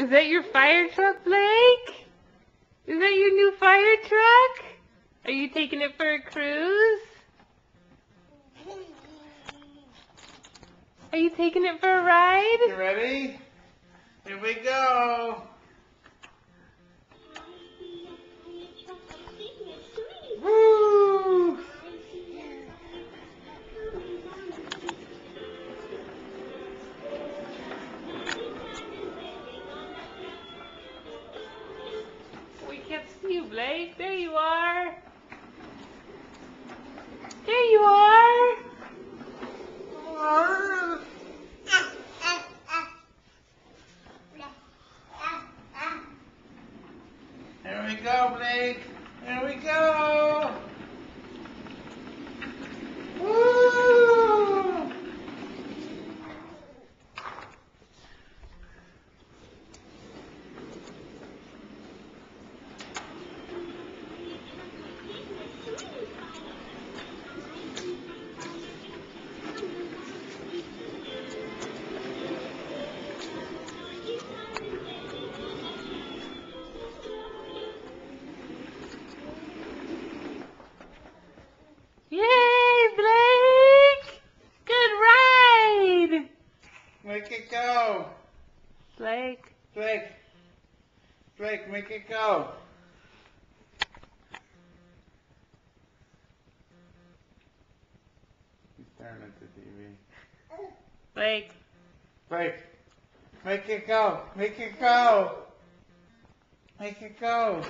Is that your fire truck, Blake? Is that your new fire truck? Are you taking it for a cruise? Are you taking it for a ride? You ready? Here we go. Woo! We can't see you, Blake. There you are. There you are. Here we go, Blake. Here we go. Woo! Yay, Blake! Good ride! Make it go. Blake. Blake. Blake, make it go. He's staring at the TV. Blake. Blake, make it go. Make it go. Make it go.